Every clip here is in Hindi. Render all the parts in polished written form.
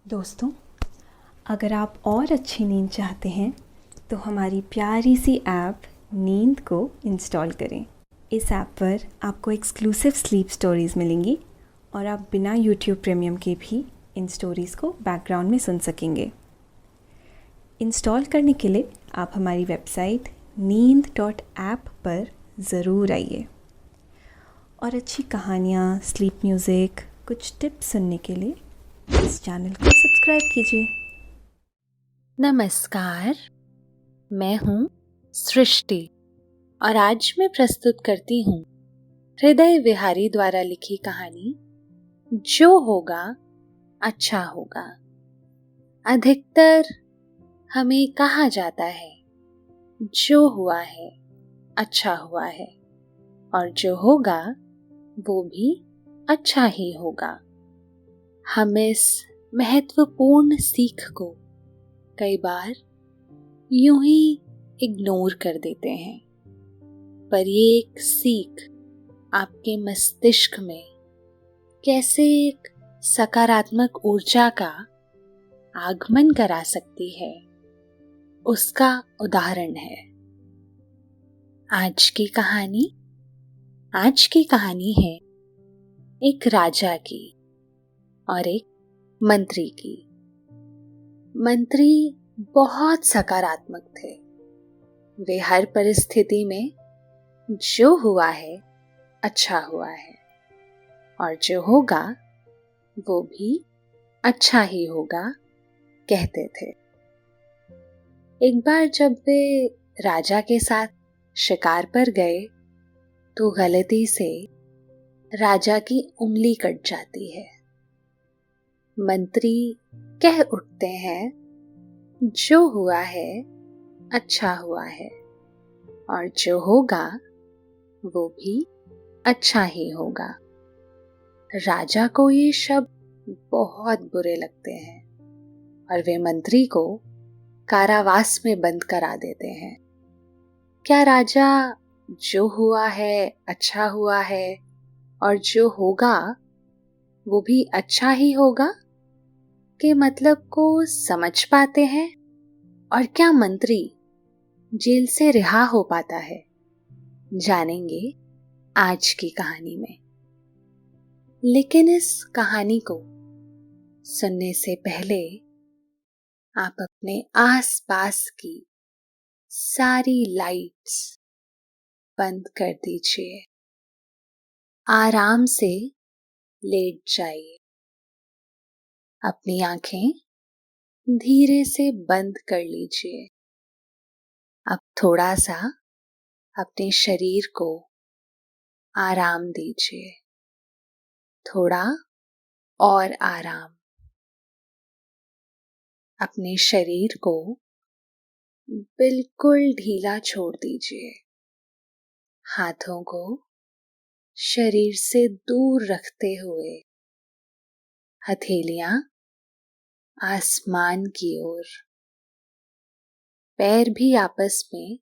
दोस्तों, अगर आप और अच्छी नींद चाहते हैं तो हमारी प्यारी सी ऐप नींद को इंस्टॉल करें। इस ऐप पर आपको एक्सक्लूसिव स्लीप स्टोरीज़ मिलेंगी और आप बिना यूट्यूब प्रीमियम के भी इन स्टोरीज़ को बैकग्राउंड में सुन सकेंगे। इंस्टॉल करने के लिए आप हमारी वेबसाइट नींद.ऐप पर ज़रूर आइए और अच्छी कहानियाँ, स्लीप म्यूज़िक, कुछ टिप्स सुनने के लिए इस चैनल को सब्सक्राइब कीजिए। नमस्कार, मैं हूँ सृष्टि और आज मैं प्रस्तुत करती हूँ हृदय विहारी द्वारा लिखी कहानी जो होगा अच्छा होगा। अधिकतर हमें कहा जाता है जो हुआ है अच्छा हुआ है और जो होगा वो भी अच्छा ही होगा। हम इस महत्वपूर्ण सीख को कई बार यूं ही इग्नोर कर देते हैं, पर ये एक सीख आपके मस्तिष्क में कैसे एक सकारात्मक ऊर्जा का आगमन करा सकती है, उसका उदाहरण है आज की कहानी है एक राजा की और एक मंत्री की। मंत्री बहुत सकारात्मक थे। वे हर परिस्थिति में जो हुआ है अच्छा हुआ है और जो होगा वो भी अच्छा ही होगा कहते थे। एक बार जब वे राजा के साथ शिकार पर गए तो गलती से राजा की उंगली कट जाती है। मंत्री कह उठते हैं जो हुआ है अच्छा हुआ है और जो होगा वो भी अच्छा ही होगा। राजा को ये शब्द बहुत बुरे लगते हैं और वे मंत्री को कारावास में बंद करा देते हैं। क्या राजा जो हुआ है अच्छा हुआ है और जो होगा वो भी अच्छा ही होगा के मतलब को समझ पाते हैं? और क्या मंत्री जेल से रिहा हो पाता है? जानेंगे आज की कहानी में। लेकिन इस कहानी को सुनने से पहले आप अपने आसपास की सारी लाइट्स बंद कर दीजिए। आराम से लेट जाइए। अपनी आंखें धीरे से बंद कर लीजिए। अब थोड़ा सा अपने शरीर को आराम दीजिए, थोड़ा और आराम। अपने शरीर को बिल्कुल ढीला छोड़ दीजिए। हाथों को शरीर से दूर रखते हुए हथेलियां आसमान की ओर, पैर भी आपस में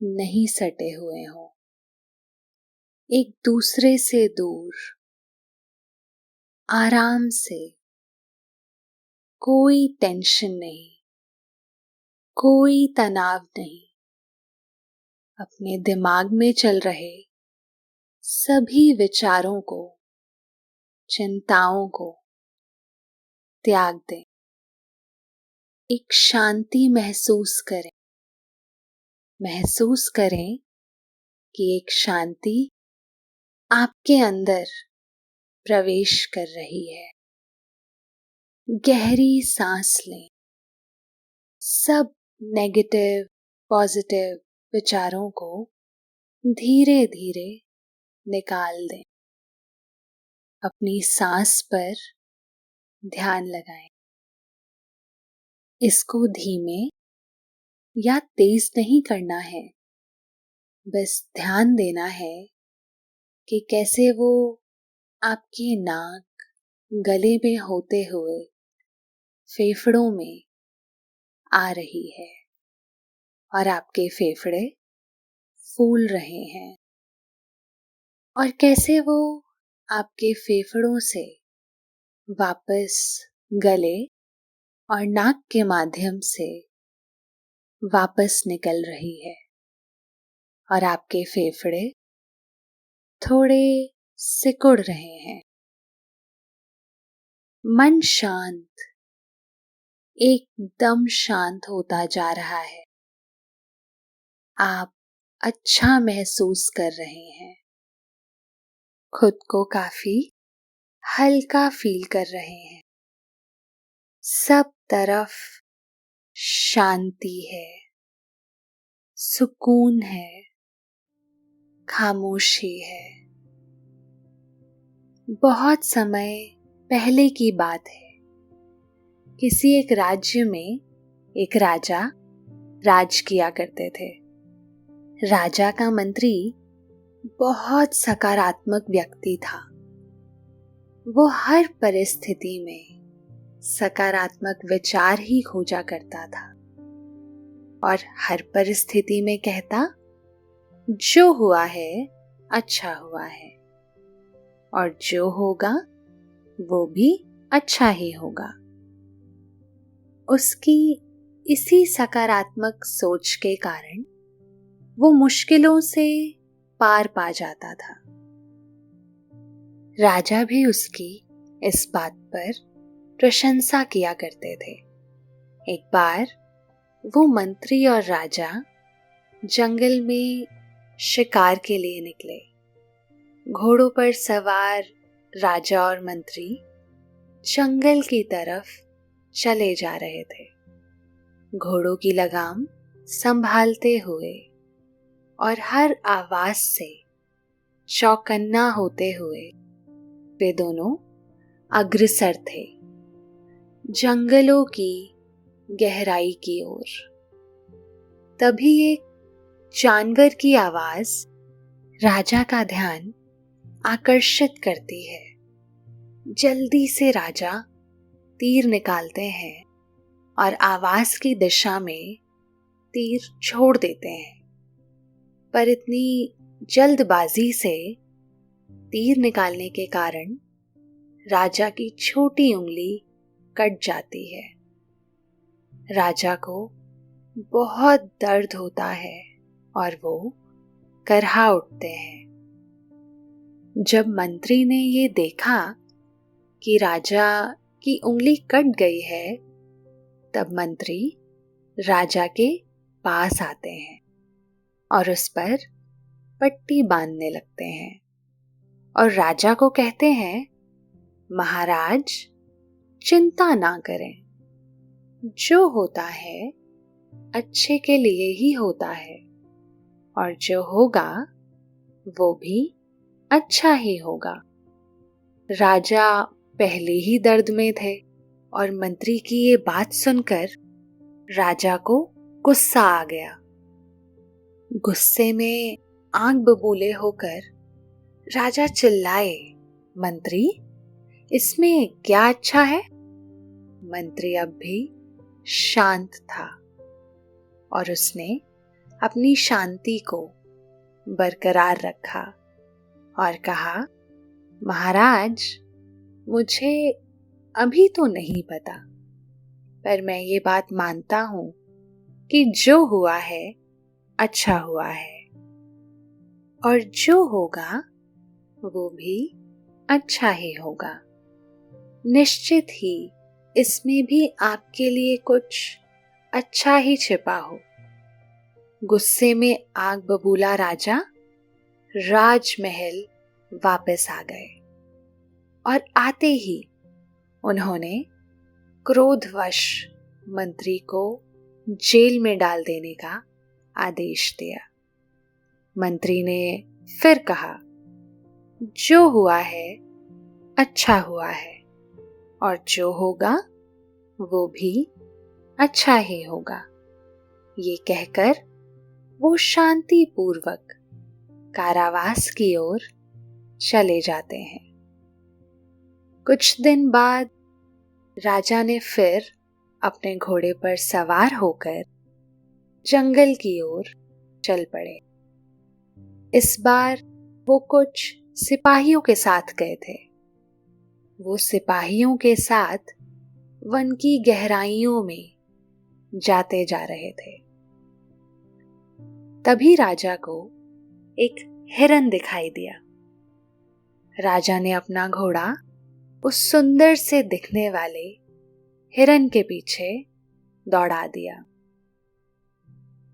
नहीं सटे हुए हों, एक दूसरे से दूर, आराम से। कोई टेंशन नहीं, कोई तनाव नहीं। अपने दिमाग में चल रहे सभी विचारों को, चिंताओं को त्याग दें। एक शांति महसूस करें। महसूस करें कि एक शांति आपके अंदर प्रवेश कर रही है। गहरी सांस लें। सब नेगेटिव, पॉजिटिव विचारों को धीरे धीरे निकाल दें। अपनी सांस पर ध्यान लगाएं। इसको धीमे या तेज नहीं करना है, बस ध्यान देना है कि कैसे वो आपकी नाक, गले में होते हुए फेफड़ों में आ रही है और आपके फेफड़े फूल रहे हैं और कैसे वो आपके फेफड़ों से वापस गले और नाक के माध्यम से वापस निकल रही है और आपके फेफड़े थोड़े सिकुड़ रहे हैं। मन शांत, एकदम शांत होता जा रहा है। आप अच्छा महसूस कर रहे हैं, खुद को काफी हल्का फील कर रहे हैं। सब तरफ शांति है, सुकून है, खामोशी है। बहुत समय पहले की बात है। किसी एक राज्य में एक राजा राज किया करते थे। राजा का मंत्री बहुत सकारात्मक व्यक्ति था। वो हर परिस्थिति में सकारात्मक विचार ही खोजा करता था और हर परिस्थिति में कहता, जो हुआ है अच्छा हुआ है और जो होगा वो भी अच्छा ही होगा। उसकी इसी सकारात्मक सोच के कारण वो मुश्किलों से पार पा जाता था। राजा भी उसकी इस बात पर प्रशंसा किया करते थे। एक बार वो मंत्री और राजा जंगल में शिकार के लिए निकले। घोड़ों पर सवार राजा और मंत्री जंगल की तरफ चले जा रहे थे। घोड़ों की लगाम संभालते हुए और हर आवाज से चौकन्ना होते हुए वे दोनों अग्रसर थे, जंगलों की गहराई की ओर। तभी एक जानवर की आवाज राजा का ध्यान आकर्षित करती है। जल्दी से राजा तीर निकालते हैं और आवाज की दिशा में तीर छोड़ देते हैं। पर इतनी जल्दबाजी से तीर निकालने के कारण राजा की छोटी उंगली कट जाती है। राजा को बहुत दर्द होता है और वो करहा उठते हैं। जब मंत्री ने ये देखा कि राजा की उंगली कट गई है, तब मंत्री राजा के पास आते हैं और उस पर पट्टी बांधने लगते हैं और राजा को कहते हैं, महाराज चिंता ना करें, जो होता है अच्छे के लिए ही होता है और जो होगा वो भी अच्छा ही होगा। राजा पहले ही दर्द में थे और मंत्री की ये बात सुनकर राजा को गुस्सा आ गया। गुस्से में आंख बबूले होकर राजा चिल्लाए, मंत्री इसमें क्या अच्छा है? मंत्री अब भी शांत था और उसने अपनी शांति को बरकरार रखा और कहा, महाराज मुझे अभी तो नहीं पता, पर मैं ये बात मानता हूं कि जो हुआ है अच्छा हुआ है और जो होगा वो भी अच्छा ही होगा। निश्चित ही इसमें भी आपके लिए कुछ अच्छा ही छिपा हो। गुस्से में आग बबूला राजा राजमहल वापस आ गए और आते ही उन्होंने क्रोधवश मंत्री को जेल में डाल देने का आदेश दिया। मंत्री ने फिर कहा, जो हुआ है अच्छा हुआ है और जो होगा वो भी अच्छा ही होगा। ये कहकर वो शांति पूर्वक कारावास की ओर चले जाते हैं। कुछ दिन बाद राजा ने फिर अपने घोड़े पर सवार होकर जंगल की ओर चल पड़े। इस बार वो कुछ सिपाहियों के साथ गए थे। वो सिपाहियों के साथ वन की गहराइयों में जाते जा रहे थे। तभी राजा को एक हिरन दिखाई दिया। राजा ने अपना घोड़ा उस सुंदर से दिखने वाले हिरन के पीछे दौड़ा दिया।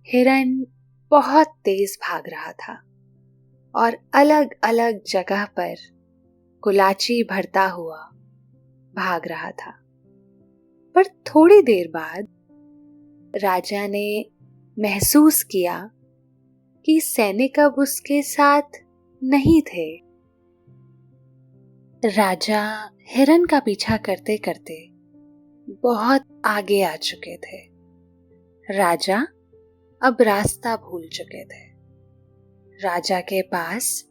हिरन बहुत तेज भाग रहा था और अलग अलग जगह पर कुलाची भरता हुआ भाग रहा था। पर थोड़ी देर बाद राजा ने महसूस किया कि सैनिक अब उसके साथ नहीं थे। राजा हिरन का पीछा करते करते बहुत आगे आ चुके थे। राजा अब रास्ता भूल चुके थे। राजा के पास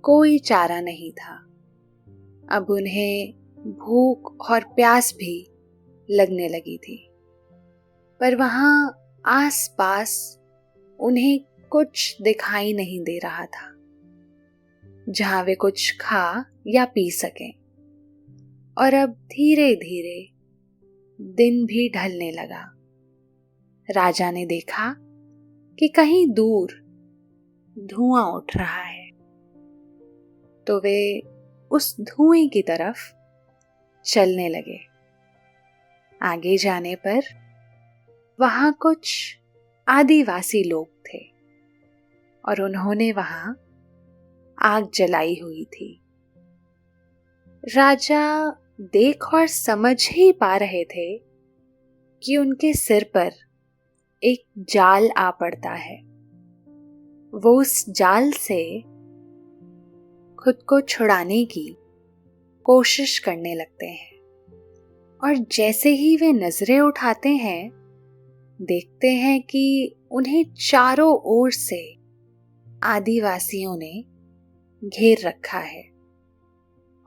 कोई चारा नहीं था। अब उन्हें भूख और प्यास भी लगने लगी थी, पर वहां आसपास उन्हें कुछ दिखाई नहीं दे रहा था जहां वे कुछ खा या पी सकें। और अब धीरे धीरे दिन भी ढलने लगा। राजा ने देखा कि कहीं दूर धुआं उठ रहा है, तो वे उस धुएं की तरफ चलने लगे। आगे जाने पर वहां कुछ आदिवासी लोग थे और उन्होंने वहां आग जलाई हुई थी। राजा देख और समझ ही पा रहे थे कि उनके सिर पर एक जाल आ पड़ता है। वो उस जाल से खुद को छुड़ाने की कोशिश करने लगते हैं और जैसे ही वे नजरें उठाते हैं, देखते हैं कि उन्हें चारों ओर से आदिवासियों ने घेर रखा है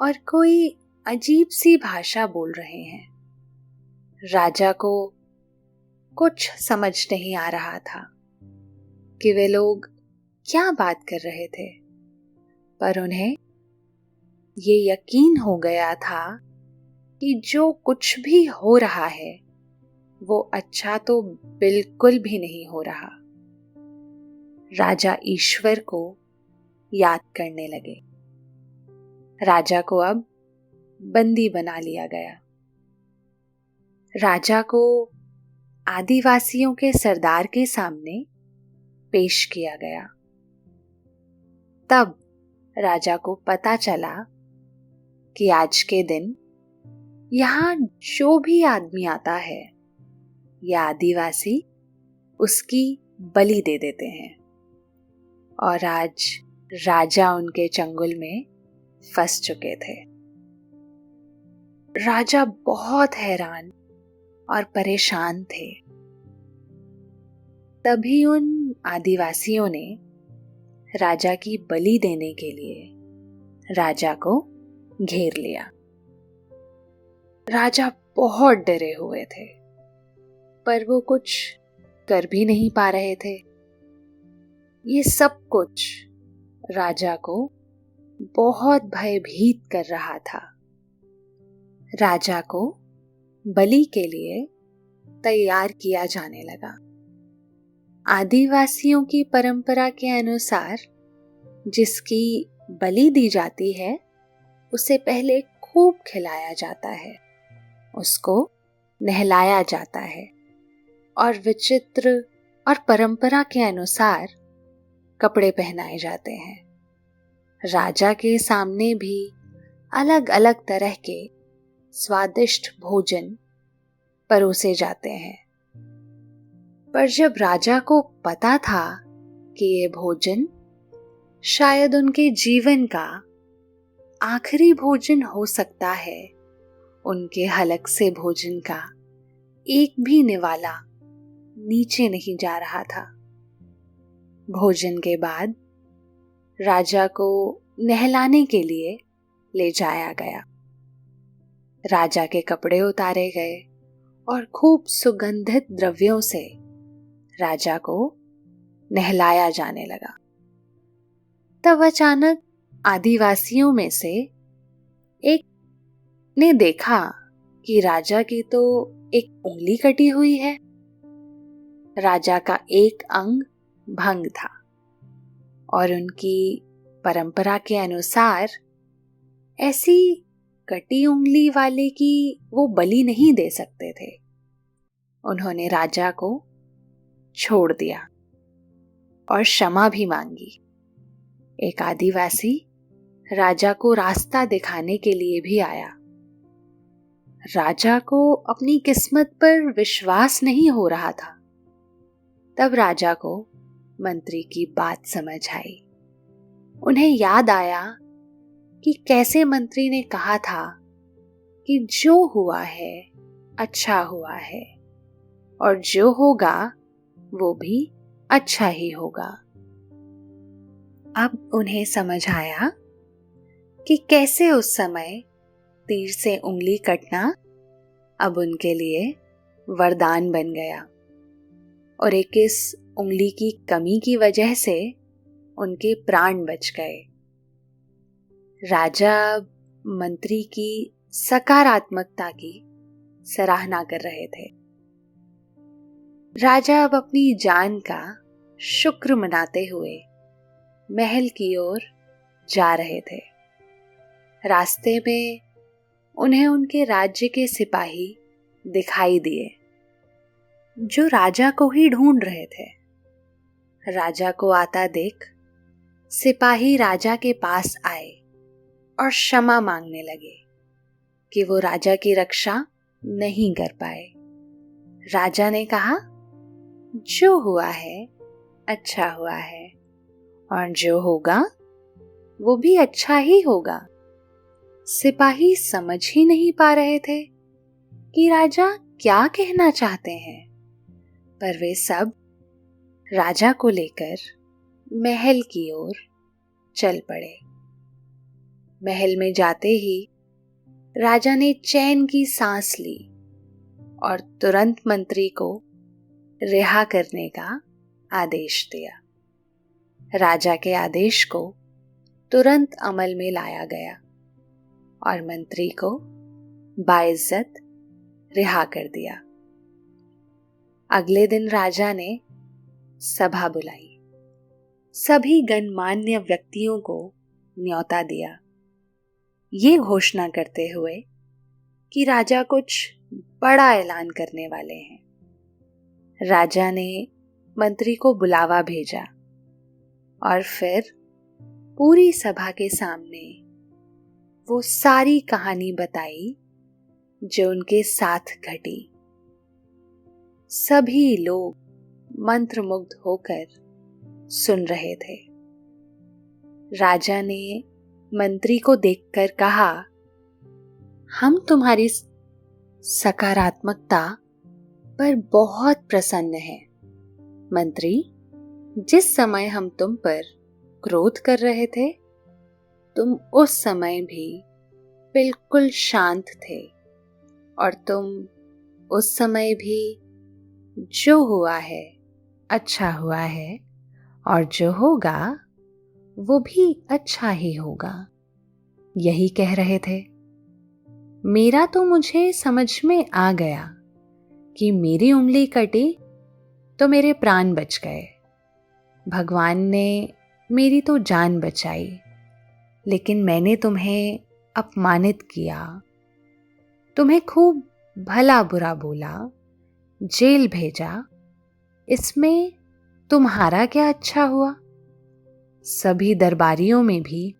और कोई अजीब सी भाषा बोल रहे हैं। राजा को कुछ समझ नहीं आ रहा था कि वे लोग क्या बात कर रहे थे, पर उन्हें ये यकीन हो गया था कि जो कुछ भी हो रहा है वो अच्छा तो बिल्कुल भी नहीं हो रहा। राजा ईश्वर को याद करने लगे। राजा को अब बंदी बना लिया गया। राजा को आदिवासियों के सरदार के सामने पेश किया गया। तब राजा को पता चला कि आज के दिन यहाँ जो भी आदमी आता है, या आदिवासी उसकी बलि दे देते हैं। और आज राजा उनके चंगुल में फंस चुके थे। राजा बहुत हैरान और परेशान थे। तभी उन आदिवासियों ने राजा की बलि देने के लिए राजा को घेर लिया। राजा बहुत डरे हुए थे, पर वो कुछ कर भी नहीं पा रहे थे। ये सब कुछ राजा को बहुत भयभीत कर रहा था। राजा को बलि के लिए तैयार किया जाने लगा। आदिवासियों की परंपरा के अनुसार जिसकी बलि दी जाती है उसे पहले खूब खिलाया जाता है, उसको नहलाया जाता है और विचित्र और परंपरा के अनुसार कपड़े पहनाए जाते हैं। राजा के सामने भी अलग अलग तरह के स्वादिष्ट भोजन परोसे जाते हैं। पर जब राजा को पता था कि ये भोजन शायद उनके जीवन का आखिरी भोजन हो सकता है, उनके हलक से भोजन का एक भी निवाला नीचे नहीं जा रहा था। भोजन के बाद राजा को नहलाने के लिए ले जाया गया। राजा के कपड़े उतारे गए और खूब सुगंधित द्रव्यों से राजा को नहलाया जाने लगा। तब अचानक आदिवासियों में से एक ने देखा कि राजा की तो एक उंगली कटी हुई है। राजा का एक अंग भंग था और उनकी परंपरा के अनुसार ऐसी कटी उंगली वाले की वो बलि नहीं दे सकते थे। उन्होंने राजा को छोड़ दिया और क्षमा भी मांगी। एक आदिवासी राजा को रास्ता दिखाने के लिए भी आया। राजा को अपनी किस्मत पर विश्वास नहीं हो रहा था। तब राजा को मंत्री की बात समझ आई। उन्हें याद आया कि कैसे मंत्री ने कहा था कि जो हुआ है अच्छा हुआ है और जो होगा वो भी अच्छा ही होगा। अब उन्हें समझ आया कि कैसे उस समय तीर से उंगली कटना अब उनके लिए वरदान बन गया और एक इस उंगली की कमी की वजह से उनके प्राण बच गए। राजा मंत्री की सकारात्मकता की सराहना कर रहे थे। राजा अब अपनी जान का शुक्र मनाते हुए महल की ओर जा रहे थे। रास्ते में उन्हें उनके राज्य के सिपाही दिखाई दिए जो राजा को ही ढूंढ रहे थे। राजा को आता देख सिपाही राजा के पास आए और क्षमा मांगने लगे कि वो राजा की रक्षा नहीं कर पाए। राजा ने कहा, जो हुआ है अच्छा हुआ है और जो होगा वो भी अच्छा ही होगा। सिपाही समझ ही नहीं पा रहे थे कि राजा क्या कहना चाहते हैं, पर वे सब राजा को लेकर महल की ओर चल पड़े। महल में जाते ही राजा ने चैन की सांस ली और तुरंत मंत्री को रिहा करने का आदेश दिया। राजा के आदेश को तुरंत अमल में लाया गया और मंत्री को बाइज्जत रिहा कर दिया। अगले दिन राजा ने सभा बुलाई। सभी गणमान्य व्यक्तियों को न्योता दिया, ये घोषणा करते हुए कि राजा कुछ बड़ा ऐलान करने वाले हैं। राजा ने मंत्री को बुलावा भेजा और फिर पूरी सभा के सामने वो सारी कहानी बताई जो उनके साथ घटी। सभी लोग मंत्रमुग्ध होकर सुन रहे थे। राजा ने मंत्री को देखकर कहा, हम तुम्हारी सकारात्मकता पर बहुत प्रसन्न हैं। मंत्री, जिस समय हम तुम पर क्रोध कर रहे थे, तुम उस समय भी बिल्कुल शांत थे और तुम उस समय भी जो हुआ है अच्छा हुआ है और जो होगा वो भी अच्छा ही होगा यही कह रहे थे। मेरा तो मुझे समझ में आ गया कि मेरी उंगली कटी तो मेरे प्राण बच गए। भगवान ने मेरी तो जान बचाई, लेकिन मैंने तुम्हें अपमानित किया, तुम्हें खूब भला बुरा बोला, जेल भेजा। इसमें तुम्हारा क्या अच्छा हुआ? सभी दरबारियों में भी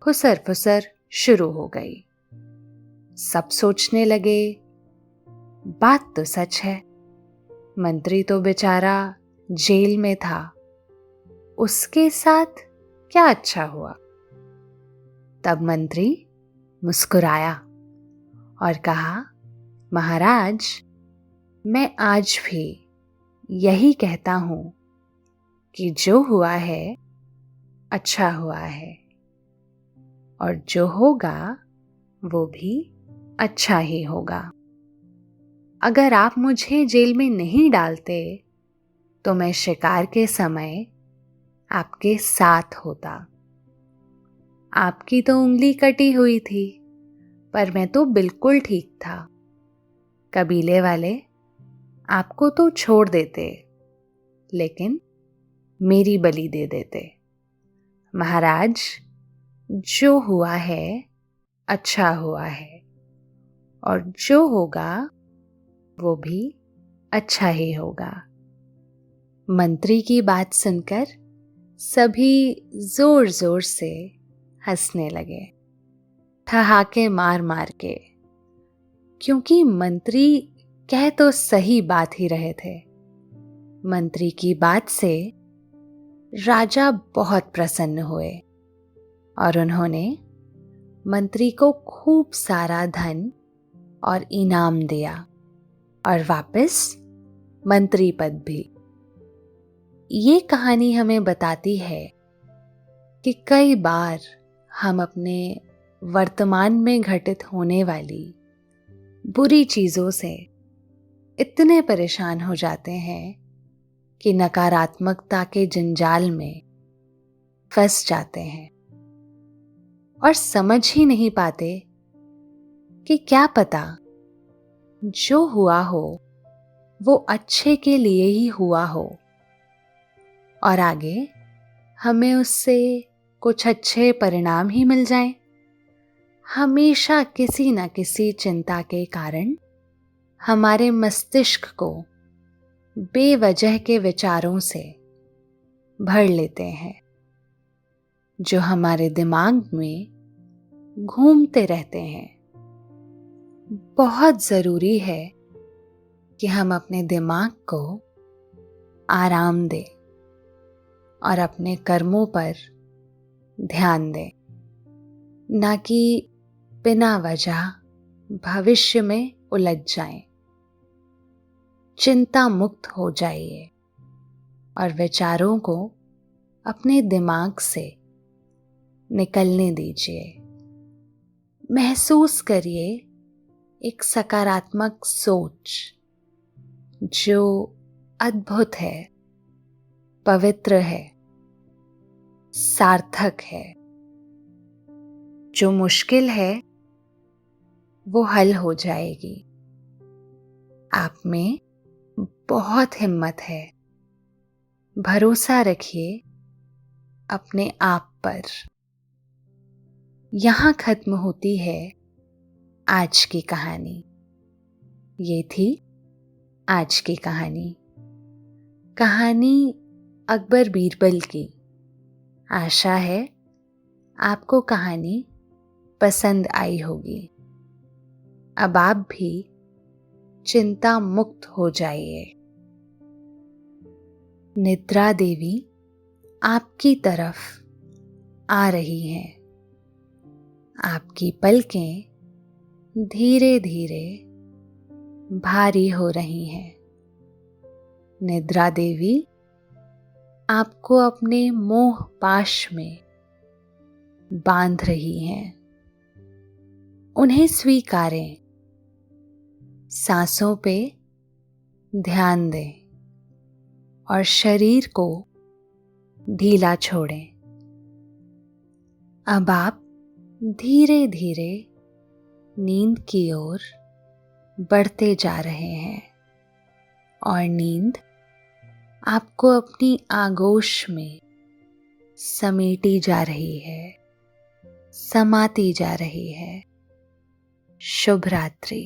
फुसर फुसर शुरू हो गई। सब सोचने लगे, बात तो सच है, मंत्री तो बेचारा जेल में था, उसके साथ क्या अच्छा हुआ। तब मंत्री मुस्कुराया और कहा, महाराज, मैं आज भी यही कहता हूं कि जो हुआ है अच्छा हुआ है और जो होगा वो भी अच्छा ही होगा। अगर आप मुझे जेल में नहीं डालते तो मैं शिकार के समय आपके साथ होता। आपकी तो उंगली कटी हुई थी, पर मैं तो बिल्कुल ठीक था। कबीले वाले आपको तो छोड़ देते, लेकिन मेरी बलि दे देते। महाराज, जो हुआ है अच्छा हुआ है, और जो होगा वो भी अच्छा ही होगा। मंत्री की बात सुनकर सभी जोर जोर से हंसने लगे, ठहाके मार मार के, क्योंकि मंत्री कह तो सही बात ही रहे थे। मंत्री की बात से राजा बहुत प्रसन्न हुए और उन्होंने मंत्री को खूब सारा धन और इनाम दिया और वापस मंत्री पद भी। ये कहानी हमें बताती है कि कई बार हम अपने वर्तमान में घटित होने वाली बुरी चीजों से इतने परेशान हो जाते हैं कि नकारात्मकता के जंजाल में फंस जाते हैं और समझ ही नहीं पाते कि क्या पता जो हुआ हो वो अच्छे के लिए ही हुआ हो और आगे हमें उससे कुछ अच्छे परिणाम ही मिल जाएं। हमेशा किसी न किसी चिंता के कारण हमारे मस्तिष्क को बेवजह के विचारों से भर लेते हैं, जो हमारे दिमाग में घूमते रहते हैं। बहुत जरूरी है कि हम अपने दिमाग को आराम दें और अपने कर्मों पर ध्यान दें, ना कि बिना वजह भविष्य में उलझ जाएं। चिंता मुक्त हो जाइए और विचारों को अपने दिमाग से निकलने दीजिए। महसूस करिए एक सकारात्मक सोच जो अद्भुत है, पवित्र है, सार्थक है। जो मुश्किल है वो हल हो जाएगी। आप में बहुत हिम्मत है। भरोसा रखिए अपने आप पर। यहाँ खत्म होती है आज की कहानी। ये थी आज की कहानी, कहानी अकबर बीरबल की। आशा है आपको कहानी पसंद आई होगी। अब आप भी चिंता मुक्त हो जाइए। निद्रा देवी आपकी तरफ आ रही हैं। आपकी पलकें धीरे धीरे भारी हो रही हैं। निद्रा देवी आपको अपने मोह पाश में बांध रही हैं। उन्हें स्वीकारें। सांसों पे ध्यान दें और शरीर को ढीला छोड़ें। अब आप धीरे धीरे नींद की ओर बढ़ते जा रहे हैं और नींद आपको अपनी आगोश में समेटी जा रही है, समाती जा रही है। शुभ रात्रि।